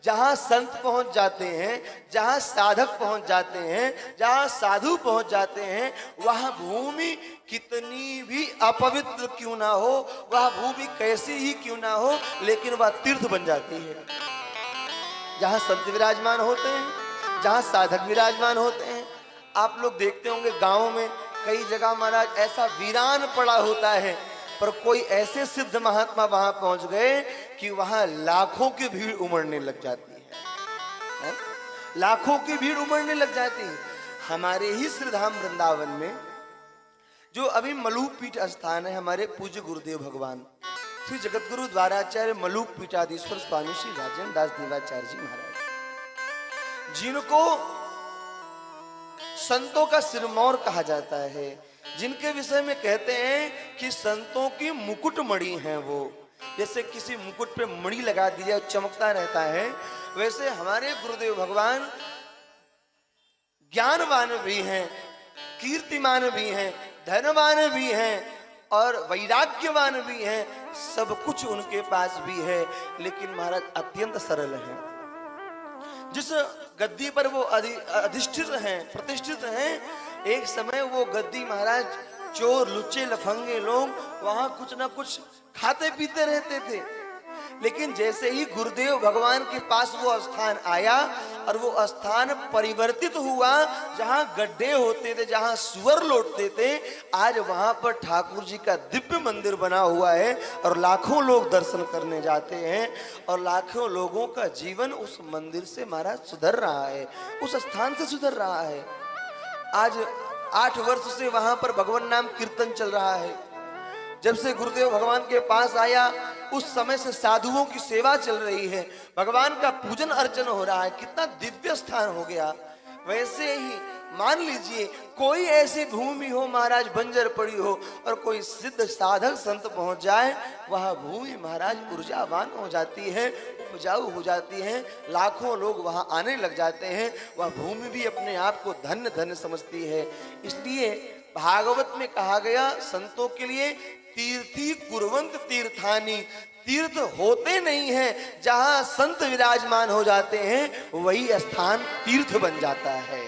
जहां संत पहुंच जाते हैं, जहां साधक पहुंच जाते हैं, जहां साधु पहुंच जाते हैं, वह भूमि कितनी भी अपवित्र क्यों ना हो, वह भूमि कैसी ही क्यों ना हो, लेकिन वह तीर्थ बन जाती है। जहां संत विराजमान होते हैं, जहां साधक विराजमान होते हैं, आप लोग देखते होंगे गांव में कई जगह महाराज ऐसा वीरान पड़ा होता है, पर कोई ऐसे सिद्ध महात्मा वहां पहुंच गए कि वहां लाखों की भीड़ उमड़ने लग जाती है? लाखों की भीड़ उमड़ने लग जाती है। हमारे ही श्रीधाम वृंदावन में जो अभी मलूक पीठ स्थान है, हमारे पूज्य गुरुदेव भगवान श्री जगतगुरु द्वाराचार्य मलूक पीठाधीश्वर स्वामी श्री राजेंद्र दास देवाचार्य जी महाराज, जिनको संतों का सिरमौर कहा जाता है, जिनके विषय में कहते हैं कि संतों की मुकुट मणि है वो, जैसे किसी मुकुट पे मणि लगा दी जाए चमकता रहता है, वैसे हमारे गुरुदेव भगवान ज्ञानवान भी हैं, कीर्तिमान भी हैं, धनवान भी हैं और वैराग्यवान भी हैं, सब कुछ उनके पास भी है, लेकिन महाराज अत्यंत सरल हैं। जिस गद्दी पर वो अधिष्ठित हैं, प्रतिष्ठित हैं, एक समय वो गद्दी महाराज चोर लुच्चे लफंगे लोग वहां कुछ ना कुछ खाते पीते रहते थे, लेकिन जैसे ही गुरुदेव भगवान के पास वो स्थान आया और वो स्थान परिवर्तित हुआ, जहां गड्ढे होते थे, जहां सुअर लौटते थे, आज वहां पर ठाकुर जी का दिव्य मंदिर बना हुआ है और लाखों लोग दर्शन करने जाते हैं और लाखों लोगों का जीवन उस मंदिर से महाराज सुधर रहा है, उस स्थान से सुधर रहा है। आज 8 वर्ष से वहां पर भगवान नाम कीर्तन चल रहा है। जब से गुरुदेव भगवान के पास आया उस समय से साधुओं की सेवा चल रही है, भगवान का पूजन अर्चन हो रहा है, कितना दिव्य स्थान हो गया। वैसे ही मान लीजिए कोई ऐसी भूमि हो महाराज बंजर पड़ी हो और कोई सिद्ध साधक संत पहुंच जाए, वह भूमि महाराज ऊर्जावान हो जाती है, उपजाऊ हो जाती है, लाखों लोग वहां आने लग जाते हैं, वह भूमि भी अपने आप को धन्य धन्य समझती है। इसलिए भागवत में कहा गया संतों के लिए तीर्थी कुर्वंत तीर्थानी, तीर्थ होते नहीं हैं, जहां संत विराजमान हो जाते हैं वही स्थान तीर्थ बन जाता है।